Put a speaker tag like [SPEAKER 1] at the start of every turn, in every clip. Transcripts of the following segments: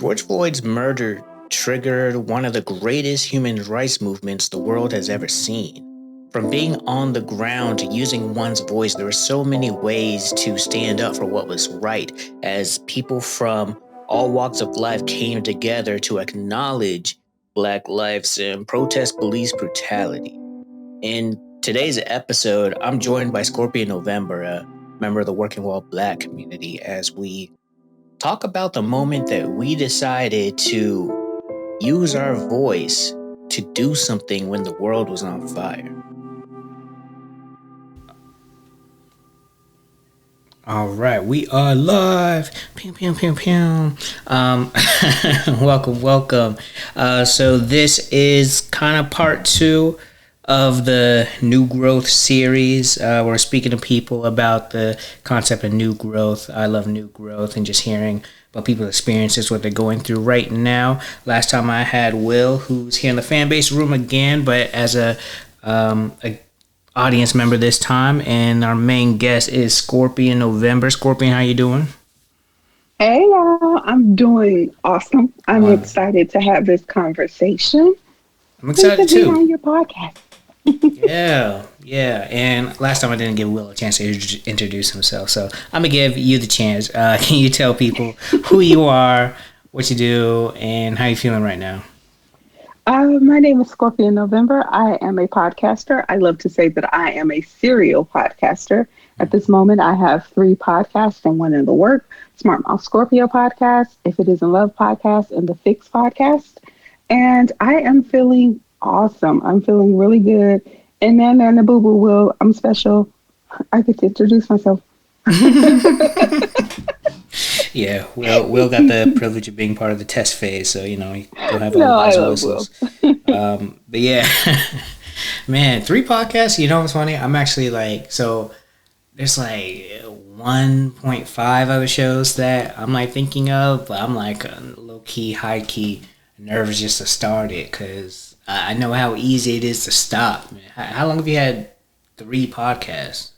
[SPEAKER 1] George Floyd's murder triggered one of the greatest human rights movements the world has ever seen. From being on the ground to using one's voice, there were so many ways to stand up for what was right as people from all walks of life came together to acknowledge Black lives and protest police brutality. In today's episode, I'm joined by Skorpyen November, a member of the Working Well Black community, as we talk about the moment that we decided to use our voice to do something when the world was on fire. All right, we are live. Pew, pew, pew, pew. Welcome. So this is kind of part 2 of the New Growth series. We're speaking to people about the concept of new growth. I love new growth and just hearing about people's experiences, what they're going through right now. Last time I had Will, who's here in the Fanbase room again, but as a audience member this time, and our main guest is Skorpyen November. Skorpyen, how you doing?
[SPEAKER 2] Hey y'all, I'm doing awesome. I'm excited to have this conversation.
[SPEAKER 1] I'm excited too.
[SPEAKER 2] Be on your podcast.
[SPEAKER 1] Yeah. And last time I didn't give Will a chance to introduce himself, so I'm gonna give you the chance. Can you tell people who you are, what you do, and how you feeling right now?
[SPEAKER 2] My name is Skorpyen November. I am a podcaster. I love to say that I am a serial podcaster. At this moment, I have 3 podcasts and 1 in the work. Smart Mouth Scorpio podcast, If It Isn't Love podcast, and the Fix podcast. And I am feeling awesome. I'm feeling really good. And then the boo-boo Will, I'm special. I get to introduce myself.
[SPEAKER 1] Yeah, Will got the privilege of being part of the test phase, so you'll have all the voices. But yeah, man, 3 podcasts. You know what's funny? I'm actually there's 1.5 other shows that I'm thinking of, but I'm low key, high key nervous just to start it because I know how easy it is to stop. Man. How long have you had 3 podcasts?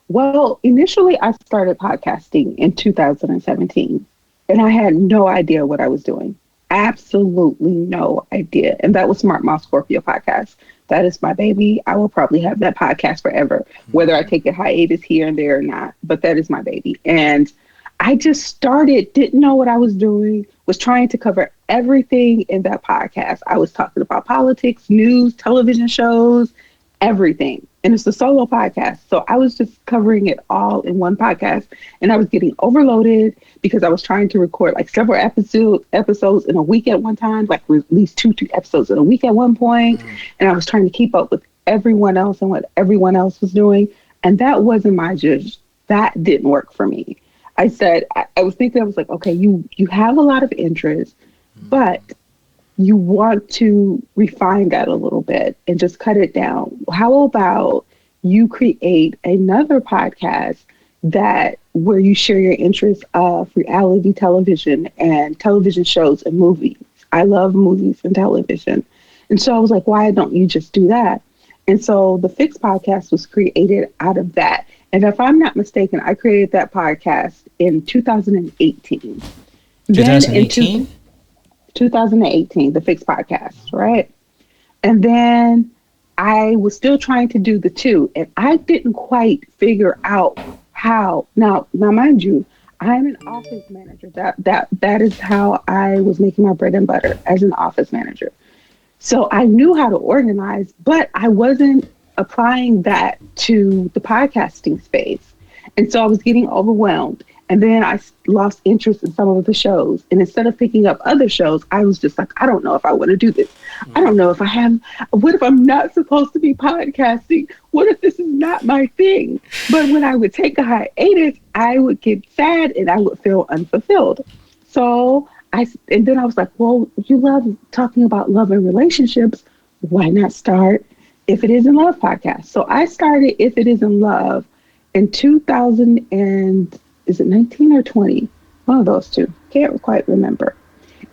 [SPEAKER 2] Well, initially I started podcasting in 2017 and I had no idea what I was doing. Absolutely no idea. And that was Smart Mouth Scorpio podcast. That is my baby. I will probably have that podcast forever, whether I take a hiatus here and there or not, but that is my baby. And I just started, didn't know what I was doing, was trying to cover everything in that podcast. I was talking about politics, news, television shows, everything. And it's a solo podcast. So I was just covering it all in one podcast. And I was getting overloaded because I was trying to record several episodes in a week at one time, release 2 episodes in a week at one point. And I was trying to keep up with everyone else and what everyone else was doing. And that wasn't my judge. That didn't work for me. I said, I was thinking, I was like, okay, you have a lot of interest, but you want to refine that a little bit and just cut it down. How about you create another podcast where you share your interests of reality television and television shows and movies? I love movies and television. And so I was like, why don't you just do that? And so the Fix podcast was created out of that. And if I'm not mistaken, I created that podcast in 2018.
[SPEAKER 1] 2018?
[SPEAKER 2] 2018, the Fix podcast, right? And then I was still trying to do the 2, and I didn't quite figure out how. Now, mind you, I'm an office manager. That is how I was making my bread and butter, as an office manager. So I knew how to organize, but I wasn't applying that to the podcasting space. And so I was getting overwhelmed. And then I lost interest in some of the shows. And instead of picking up other shows, I was just like, I don't know if I want to do this. I don't know what if I'm not supposed to be podcasting? What if this is not my thing? But when I would take a hiatus, I would get sad and I would feel unfulfilled. And then I was like, well, you love talking about love and relationships. Why not start If It Isn't Love podcast? So I started If It Isn't Love in 2000 and is it 19 or 20? One of those 2. Can't quite remember.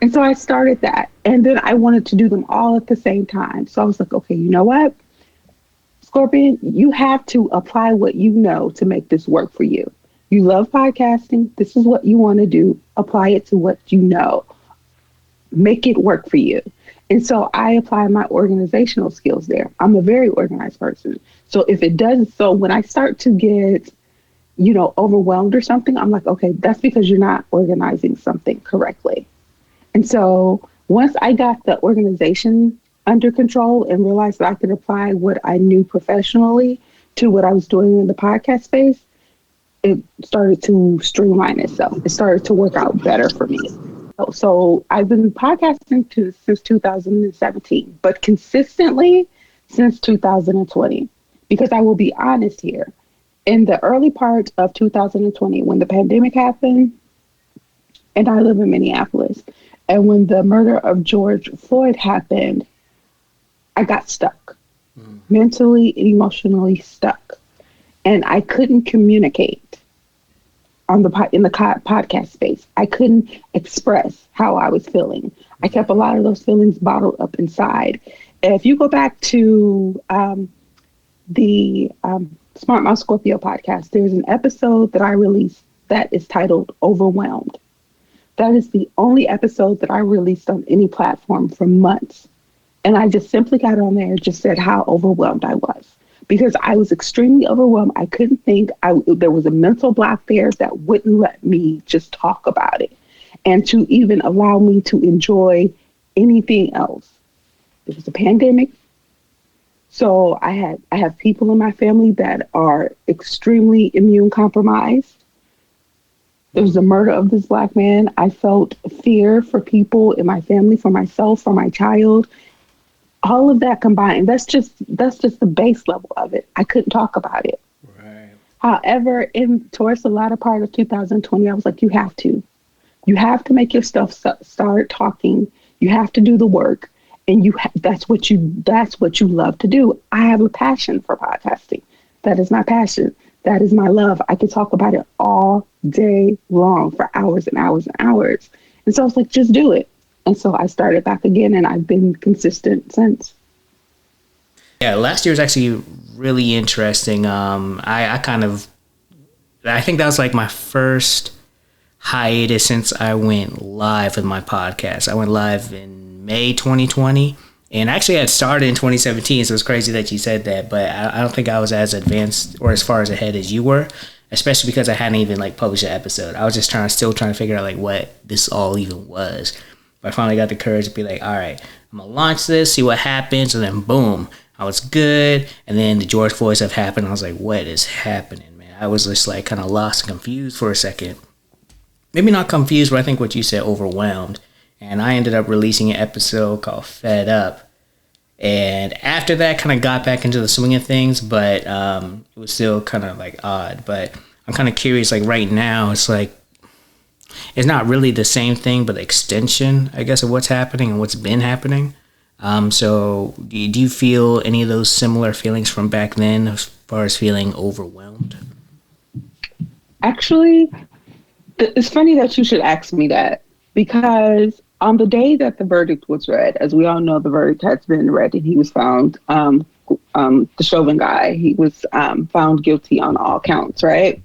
[SPEAKER 2] And so I started that. And then I wanted to do them all at the same time. So I was like, okay, you know what? Skorpyen, you have to apply what you know to make this work for you. You love podcasting. This is what you want to do. Apply it to what you know. Make it work for you. And so I apply my organizational skills there. I'm a very organized person. So if it does, so when I start to get, overwhelmed or something, I'm like, okay, that's because you're not organizing something correctly. And so once I got the organization under control and realized that I could apply what I knew professionally to what I was doing in the podcast space, it started to streamline itself. It started to work out better for me. So I've been podcasting since 2017, but consistently since 2020. Because I will be honest here, in the early part of 2020, when the pandemic happened, and I live in Minneapolis, and when the murder of George Floyd happened, I got stuck, mentally and emotionally stuck, and I couldn't communicate in the podcast space. I couldn't express how I was feeling. I kept a lot of those feelings bottled up inside. And if you go back to the Smart Mouth Scorpio podcast, there's an episode that I released that is titled Overwhelmed. That is the only episode that I released on any platform for months. And I just simply got on there and just said how overwhelmed I was. Because I was extremely overwhelmed. I couldn't think. There was a mental block there that wouldn't let me just talk about it and to even allow me to enjoy anything else. It was a pandemic. So I have people in my family that are extremely immune compromised. There was the murder of this Black man. I felt fear for people in my family, for myself, for my child. All of that combined, that's just the base level of it. I couldn't talk about it.
[SPEAKER 1] Right.
[SPEAKER 2] However, towards the latter part of 2020, I was like, you have to make your stuff start talking. You have to do the work, and that's what you love to do. I have a passion for podcasting. That is my passion. That is my love. I could talk about it all day long for hours and hours and hours. And so I was like, just do it. And so I started back again, and I've been consistent since.
[SPEAKER 1] Yeah, last year was actually really interesting. I think that was like my first hiatus since I went live with my podcast. I went live in May 2020, and actually I had started in 2017, so it's crazy that you said that, but I don't think I was as advanced or as far as ahead as you were, especially because I hadn't even like published an episode. I was just still trying to figure out like what this all even was. But I finally got the courage to be like, all right, I'm going to launch this, see what happens. And then boom, I was good. And then the George Floyd stuff happened. I was like, what is happening, man? I was just like kind of lost and confused for a second. Maybe not confused, but I think what you said, overwhelmed. And I ended up releasing an episode called Fed Up. And after that, kind of got back into the swing of things, but it was still kind of like odd. But I'm kind of curious, like right now, it's like, it's not really the same thing, but the extension, I guess, of what's happening and what's been happening. So do you feel any of those similar feelings from back then as far as feeling overwhelmed?
[SPEAKER 2] Actually, it's funny that you should ask me that, because on the day that the verdict was read, as we all know, the verdict has been read, and he was found, the Chauvin guy, he was found guilty on all counts, right?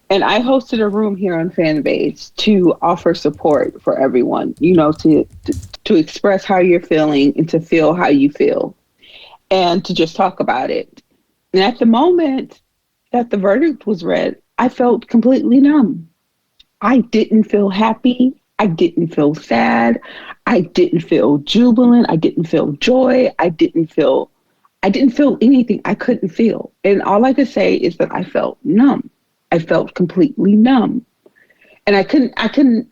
[SPEAKER 2] And I hosted a room here on Fanbase to offer support for everyone, to express how you're feeling and to feel how you feel and to just talk about it. And at the moment that the verdict was read, I felt completely numb. I didn't feel happy. I didn't feel sad. I didn't feel jubilant. I didn't feel joy. I didn't feel anything. I couldn't feel. And all I could say is that I felt numb. I felt completely numb. And I couldn't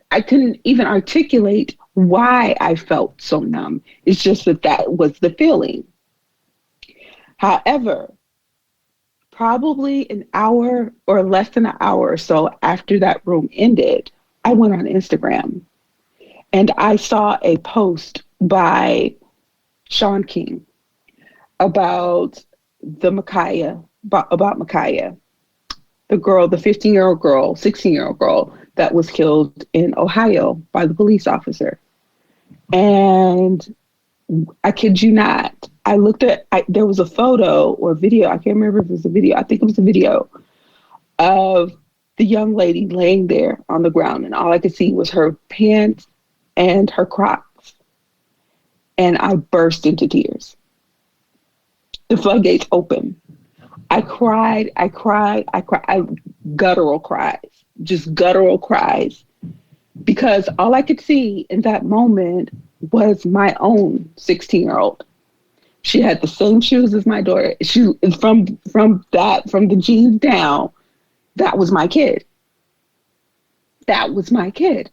[SPEAKER 2] even articulate why I felt so numb. It's just that was the feeling. However, probably an hour or less than an hour or so after that room ended, I went on Instagram and I saw a post by Sean King about Micaiah, the girl, the 15-year-old girl, 16-year-old girl that was killed in Ohio by the police officer. And I kid you not, there was a photo or video, I can't remember if it was a video, I think it was a video of the young lady laying there on the ground, and all I could see was her pants and her Crocs. And I burst into tears. The floodgates opened. I cried, I cried, I cried, guttural cries, just guttural cries, because all I could see in that moment was my own 16-year-old. She had the same shoes as my daughter. She from the jeans down, that was my kid. That was my kid.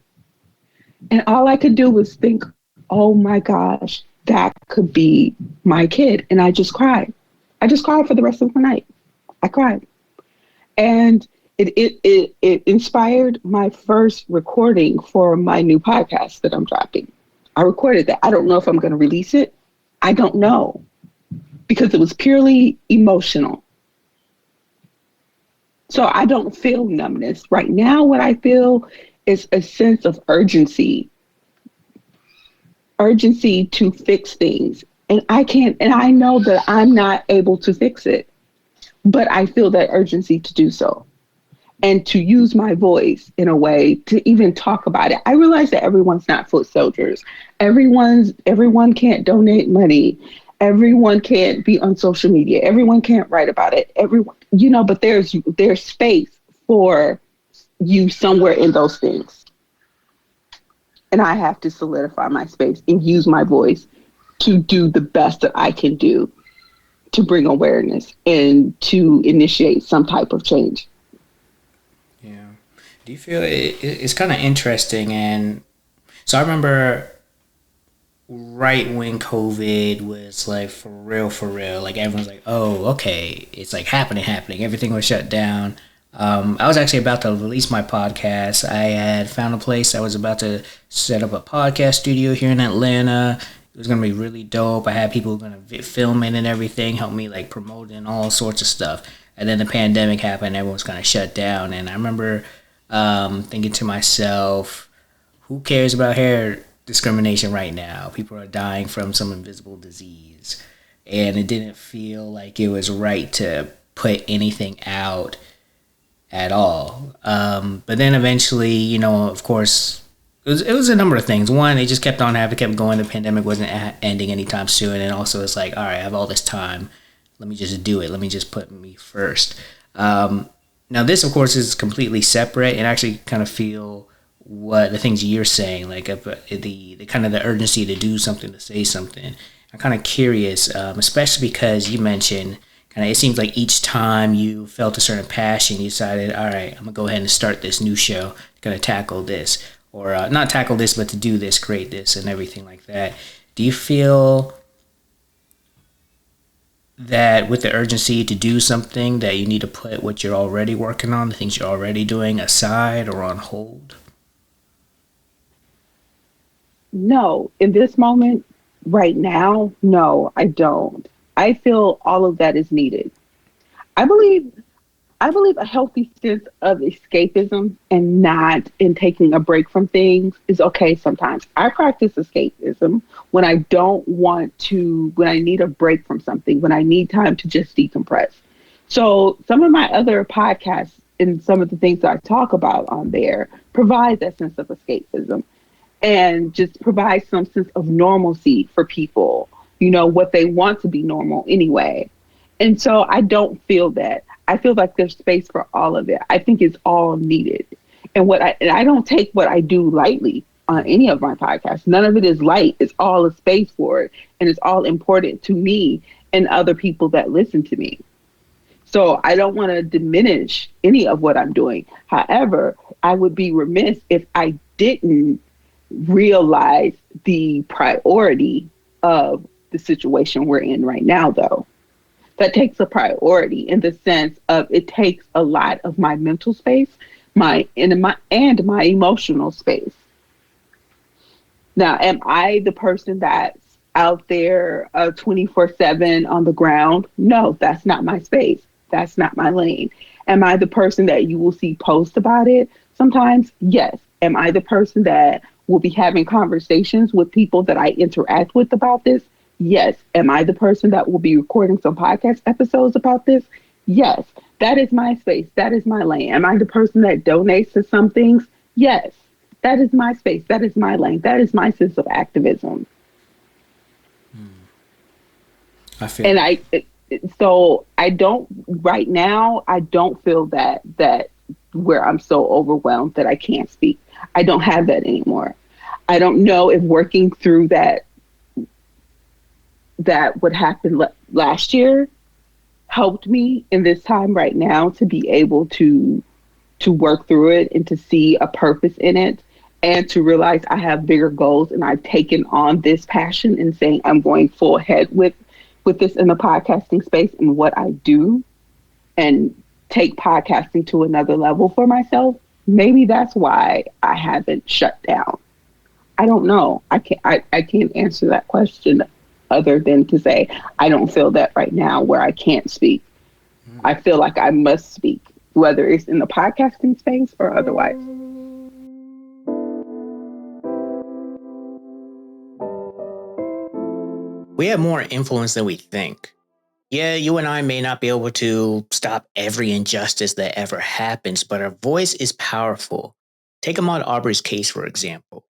[SPEAKER 2] And all I could do was think, oh my gosh, that could be my kid. And I just cried. I just cried for the rest of the night. I cried. And it inspired my first recording for my new podcast that I'm dropping. I recorded that. I don't know if I'm going to release it. I don't know, because it was purely emotional. So I don't feel numbness. Right now, what I feel is a sense of urgency to fix things. And I know that I'm not able to fix it, but I feel that urgency to do so and to use my voice in a way to even talk about it. I realize that everyone's not foot soldiers. Everyone can't donate money. Everyone can't be on social media. Everyone can't write about it. But there's space for you somewhere in those things. And I have to solidify my space and use my voice to do the best that I can do to bring awareness and to initiate some type of change.
[SPEAKER 1] Yeah. Do you feel it's kind of interesting? And so I remember right when COVID was like for real, like everyone's like, oh, okay, it's like happening. Everything was shut down. I was actually about to release my podcast. I had found a place. I was about to set up a podcast studio here in Atlanta. It was going to be really dope. I had people going to film it and everything, help me like promote it and all sorts of stuff. And then the pandemic happened. Everyone was kind of shut down. And I remember thinking to myself, who cares about hair discrimination right now? People are dying from some invisible disease. And it didn't feel like it was right to put anything out at all. But then eventually, of course, it was a number of things. One, they just kept going. The pandemic wasn't ending anytime soon. And also it's like, all right, I have all this time. Let me just do it. Let me just put me first. Now this, of course, is completely separate, and actually kind of feel what the things you're saying, like the kind of the urgency to do something, to say something. I'm kind of curious, especially because you mentioned kind of, it seems like each time you felt a certain passion, you decided, all right, I'm gonna go ahead and start this new show, gonna tackle this, or not tackle this, but to do this, create this, and everything like that. Do you feel that with the urgency to do something that you need to put what you're already working on, the things you're already doing, aside or on hold?
[SPEAKER 2] No, in this moment, right now, no, I don't. I feel all of that is needed. I believe a healthy sense of escapism and not in taking a break from things is okay sometimes. I practice escapism when I when I need a break from something, when I need time to just decompress. So some of my other podcasts and some of the things that I talk about on there provide that sense of escapism and just provide some sense of normalcy for people, what they want to be normal anyway. And so I don't feel that. I feel like there's space for all of it. I think it's all needed. And I don't take what I do lightly on any of my podcasts. None of it is light. It's all a space for it. And it's all important to me and other people that listen to me. So I don't want to diminish any of what I'm doing. However, I would be remiss if I didn't realize the priority of the situation we're in right now, though. That takes a priority in the sense of it takes a lot of my mental space, my emotional space. Now, am I the person that's out there 24/7 on the ground? No, that's not my space. That's not my lane. Am I the person that you will see post about it? Sometimes, yes. Am I the person that will be having conversations with people that I interact with about this? Yes. Am I the person that will be recording some podcast episodes about this? Yes. That is my space. That is my lane. Am I the person that donates to some things? Yes. That is my space. That is my lane. That is my sense of activism.
[SPEAKER 1] I feel
[SPEAKER 2] And
[SPEAKER 1] that.
[SPEAKER 2] so I don't, right now, I don't feel that where I'm so overwhelmed that I can't speak. I don't have that anymore. I don't know if working through that what happened last year helped me in this time right now to be able to work through it and to see a purpose in it and to realize I have bigger goals and I've taken on this passion and saying I'm going full ahead with this in the podcasting space and what I do and take podcasting to another level for myself. Maybe that's why I haven't shut down. I don't know. I can't answer that question other than to say I don't feel that right now where I can't speak. I feel like I must speak, whether it's in the podcasting space or otherwise.
[SPEAKER 1] We have more influence than we think. Yeah, you and I may not be able to stop every injustice that ever happens, but our voice is powerful. Take Ahmaud Arbery's case, for example.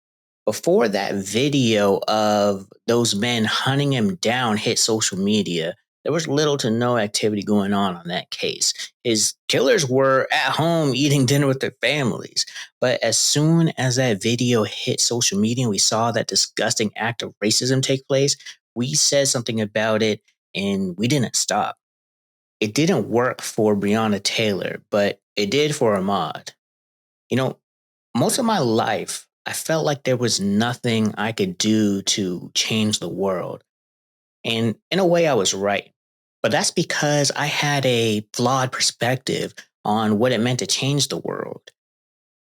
[SPEAKER 1] Before that video of those men hunting him down hit social media, there was little to no activity going on that case. His killers were at home eating dinner with their families. But as soon as that video hit social media and we saw that disgusting act of racism take place, we said something about it and we didn't stop. It didn't work for Breonna Taylor, but it did for Ahmaud. You know, most of my life, I felt like there was nothing I could do to change the world. And in a way, I was right. But that's because I had a flawed perspective on what it meant to change the world.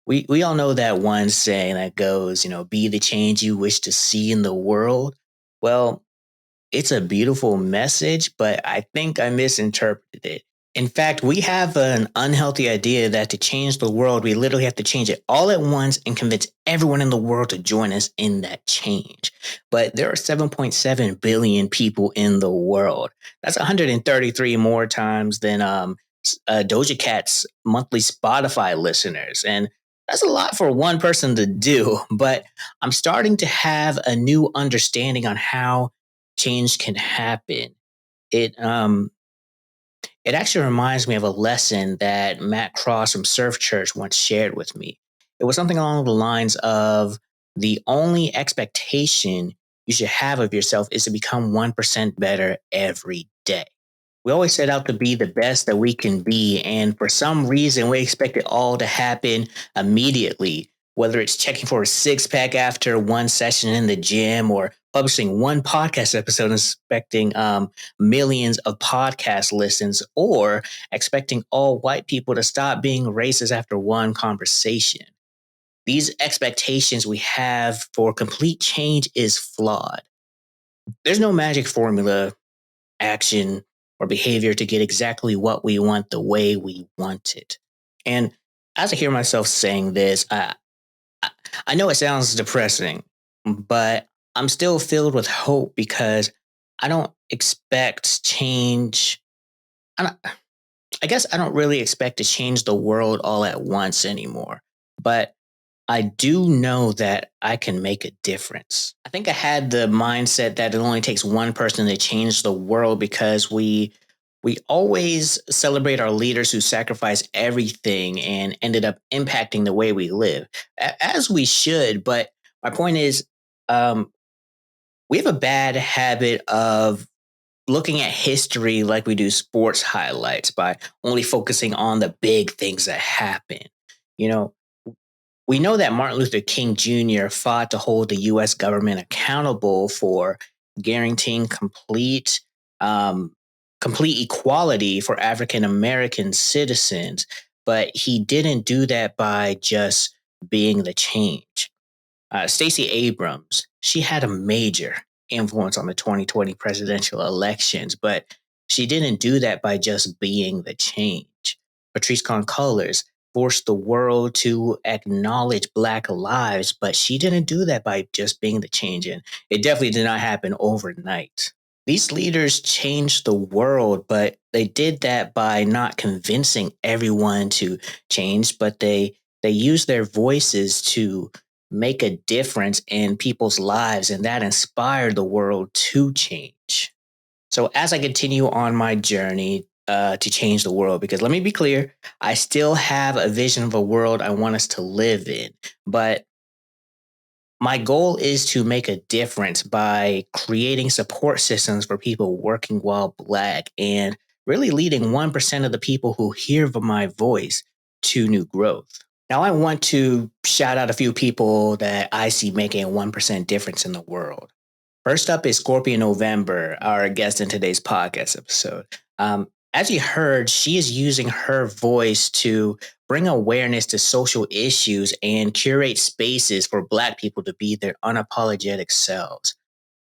[SPEAKER 1] We all know that one saying that goes, be the change you wish to see in the world. Well, it's a beautiful message, but I think I misinterpreted it. In fact, we have an unhealthy idea that to change the world, we literally have to change it all at once and convince everyone in the world to join us in that change. But there are 7.7 billion people in the world. That's 133 more times than Doja Cat's monthly Spotify listeners. And that's a lot for one person to do. But I'm starting to have a new understanding on how change can happen. It it actually reminds me of a lesson that Matt Cross from Surf Church once shared with me. It was something along the lines of the only expectation you should have of yourself is to become 1% better every day. We always set out to be the best that we can be. And for some reason, we expect it all to happen immediately, whether it's checking for a six pack after one session in the gym or publishing one podcast episode and expecting millions of podcast listens or expecting all white people to stop being racist after one conversation. These expectations we have for complete change is flawed. There's no magic formula, action, or behavior to get exactly what we want the way we want it. And as I hear myself saying this, I know it sounds depressing, but I'm still filled with hope because I don't expect change. I, don't, I guess I don't really expect to change the world all at once anymore. But I do know that I can make a difference. I think I had the mindset that it only takes one person to change the world because we always celebrate our leaders who sacrificed everything and ended up impacting the way we live, as we should. But my point is, um, we have a bad habit of looking at history like we do sports highlights by only focusing on the big things that happen. You know, we know that Martin Luther King Jr. fought to hold the U.S. government accountable for guaranteeing um, complete equality for African American citizens, but he didn't do that by just being the change. Stacey Abrams, she had a major influence on the 2020 presidential elections, but she didn't do that by just being the change. Patrice Colors forced the world to acknowledge Black lives, but she didn't do that by just being the change. And it definitely did not happen overnight. These leaders changed the world, but they did that by not convincing everyone to change, but they used their voices to make a difference in people's lives, and that inspired the world to change. So as I continue on my journey to change the world, because let me be clear, I still have a vision of a world I want us to live in, but my goal is to make a difference by creating support systems for people working while Black and really leading 1% of the people who hear my voice to new growth. Now, I want to shout out a few people that I see making a 1% difference in the world. First up is Skorpyen November, our guest in today's podcast episode. As you heard, she is using her voice to bring awareness to social issues and curate spaces for Black people to be their unapologetic selves.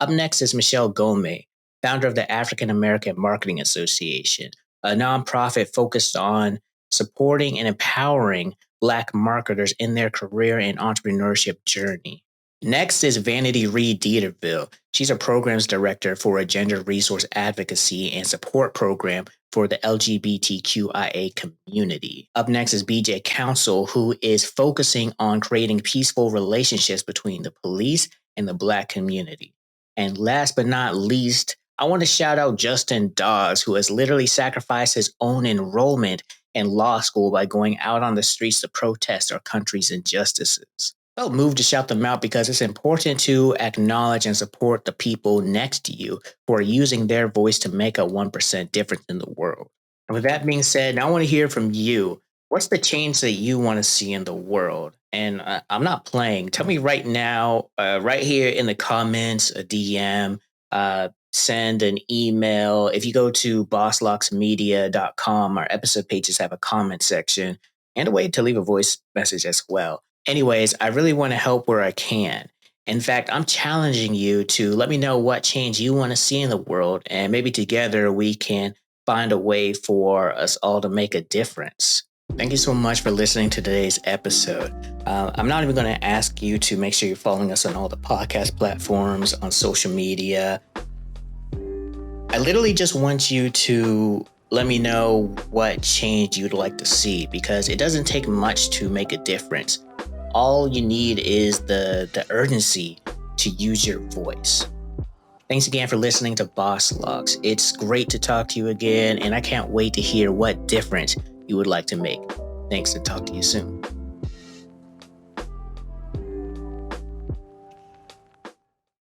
[SPEAKER 1] Up next is Michelle Gomez, founder of the African American Marketing Association, a nonprofit focused on supporting and empowering Black marketers in their career and entrepreneurship journey. Next is Vanity Reed Dieterville. She's a programs director for a gender resource advocacy and support program for the LGBTQIA community. Up next is BJ Council, who is focusing on creating peaceful relationships between the police and the Black community. And last but not least, I want to shout out Justin Dawes, who has literally sacrificed his own enrollment in law school by going out on the streets to protest our country's injustices. I felt moved to shout them out because it's important to acknowledge and support the people next to you who are using their voice to make a 1% difference in the world. And with that being said, now I want to hear from you. What's the change that you want to see in the world? And I'm not playing. Tell me right now, right here in the comments, a DM, send an email. If you go to bosslocksmedia.com, our episode pages have a comment section and a way to leave a voice message as well. Anyways, I really want to help where I can. In fact, I'm challenging you to let me know what change you want to see in the world, and maybe together we can find a way for us all to make a difference. Thank you so much for listening to today's episode. I'm not even going to ask you to make sure you're following us on all the podcast platforms, on social media. I literally just want you to let me know what change you'd like to see, because it doesn't take much to make a difference. All you need is the urgency to use your voice. Thanks again for listening to Boss Locks. It's great to talk to you again, and I can't wait to hear what difference you would like to make. Thanks, and talk to you soon.